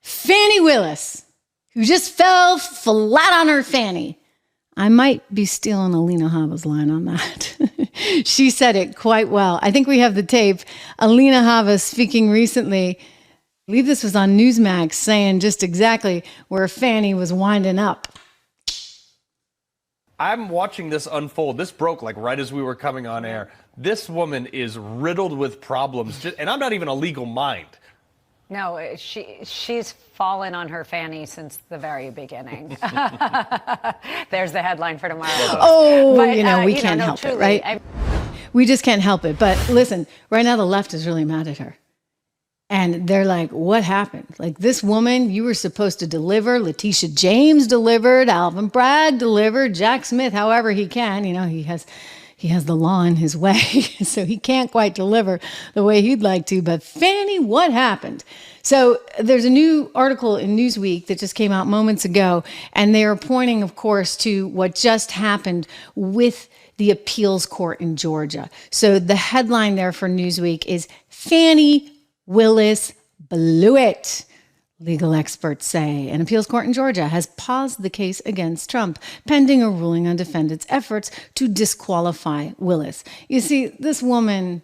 Fanny Willis, who just fell flat on her fanny. I might be stealing Alina Hava's line on that. She said it quite well. I think we have the tape. Alina Hava speaking recently, I believe this was on Newsmax, saying just exactly where Fanny was winding up. I'm watching this unfold. This broke like right as we were coming on air. This woman is riddled with problems, and I'm not even a legal mind. No, she's fallen on her fanny since the very beginning. There's the headline for tomorrow. Oh, but, we can't help it, right? We just can't help it. But listen, right now the left is really mad at her. And they're like, what happened? Like, this woman, you were supposed to deliver. Letitia James delivered. Alvin Bragg delivered. Jack Smith, however he can. He has the law in his way, so he can't quite deliver the way he'd like to. But Fanny, what happened? So there's a new article in Newsweek that just came out moments ago, and they are pointing, of course, to what just happened with the appeals court in Georgia. So the headline there for Newsweek is Fanny Willis blew it. Legal experts say an appeals court in Georgia has paused the case against Trump, pending a ruling on defendants' efforts to disqualify Willis. You see, this woman,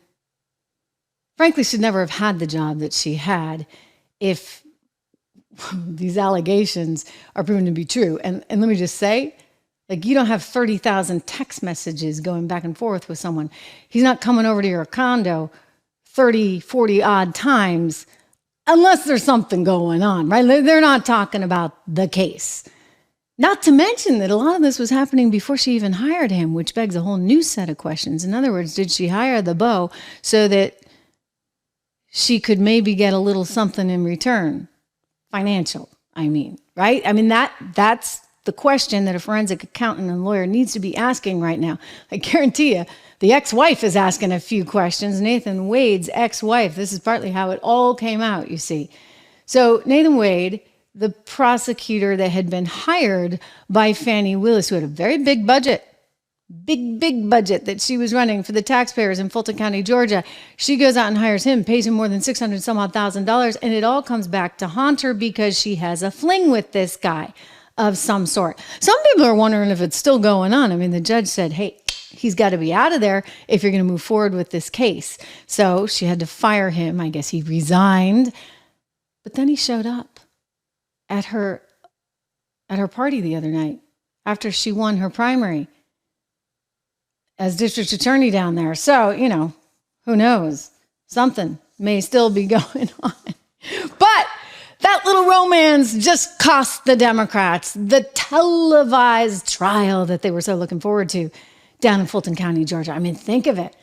frankly, should never have had the job that she had if these allegations are proven to be true. And let me just say, like, you don't have 30,000 text messages going back and forth with someone. He's not coming over to your condo 30, 40 odd times unless there's something going on, right? They're not talking about the case. Not to mention that a lot of this was happening before she even hired him, which begs a whole new set of questions. In other words, did she hire the beau so that she could maybe get a little something in return? Financial, right? That's the question that a forensic accountant and lawyer needs to be asking right now. I guarantee you, the ex-wife is asking a few questions. Nathan Wade's ex-wife. This is partly how it all came out, you see. So Nathan Wade, the prosecutor that had been hired by Fanny Willis, who had a very big budget, big budget that she was running for the taxpayers in Fulton County, Georgia. She goes out and hires him, pays him more than $600 some odd thousand, and it all comes back to haunt her because she has a fling with this guy of some sort. Some people are wondering if it's still going on. The judge said, hey, he's got to be out of there if you're going to move forward with this case. So she had to fire him. I guess he resigned. But then he showed up at her party the other night after she won her primary as district attorney down there. So, who knows? Something may still be going on. But that little romance just cost the Democrats the televised trial that they were so looking forward to down in Fulton County, Georgia. Think of it.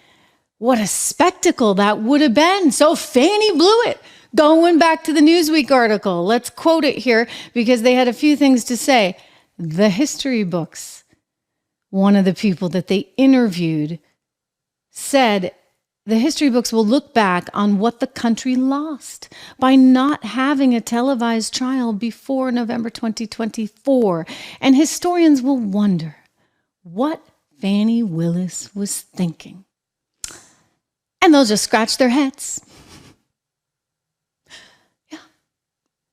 What a spectacle that would have been. So Fanny blew it. Going back to the Newsweek article, let's quote it here because they had a few things to say. The history books, one of the people that they interviewed said, the history books will look back on what the country lost by not having a televised trial before November 2024. And historians will wonder what Fanny Willis was thinking. And they'll just scratch their heads. Yeah,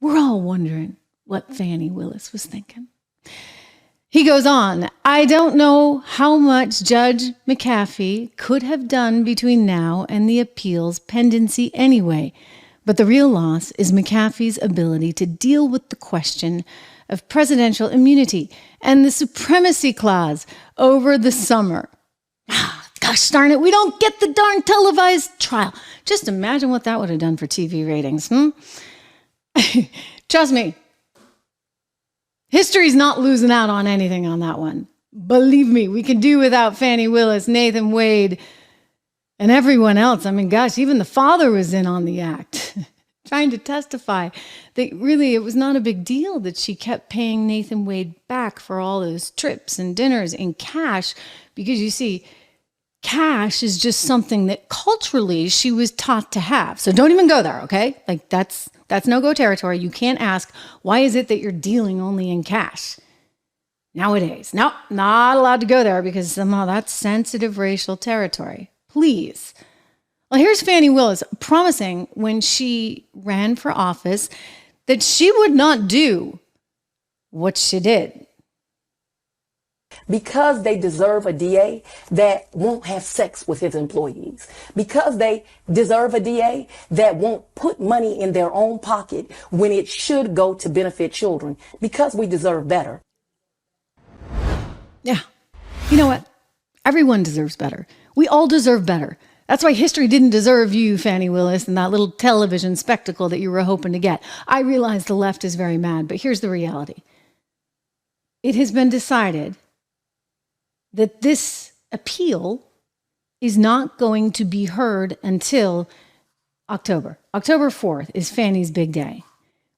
we're all wondering what Fanny Willis was thinking. He goes on, I don't know how much Judge McAfee could have done between now and the appeals pendency anyway, but the real loss is McAfee's ability to deal with the question of presidential immunity and the supremacy clause over the summer. Gosh darn it, we don't get the darn televised trial. Just imagine what that would have done for TV ratings. Trust me. History's not losing out on anything on that one. Believe me, we can do without Fanny Willis, Nathan Wade, and everyone else. Gosh, even the father was in on the act, trying to testify that really it was not a big deal that she kept paying Nathan Wade back for all those trips and dinners in cash, because you see, cash is just something that culturally she was taught to have. So don't even go there, okay? That's no-go territory. You can't ask, why is it that you're dealing only in cash? Nowadays. No, not allowed to go there because somehow that's sensitive racial territory. Please. Well, here's Fani Willis promising when she ran for office that she would not do what she did. Because they deserve a DA that won't have sex with his employees. Because they deserve a DA that won't put money in their own pocket when it should go to benefit children. Because we deserve better. Yeah. You know what? Everyone deserves better. We all deserve better. That's why history didn't deserve you, Fani Willis, and that little television spectacle that you were hoping to get. I realize the left is very mad, but here's the reality. It has been decided that this appeal is not going to be heard until October. October 4th is Fanny's big day,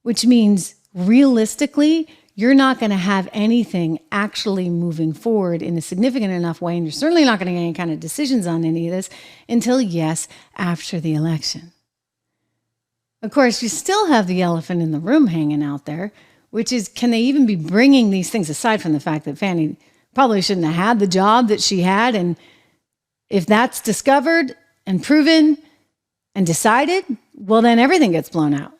which means realistically, you're not going to have anything actually moving forward in a significant enough way, and you're certainly not going to get any kind of decisions on any of this until, yes, after the election. Of course, you still have the elephant in the room hanging out there, which is, can they even be bringing these things, aside from the fact that Fanny probably shouldn't have had the job that she had, and if that's discovered and proven and decided, well, then everything gets blown out.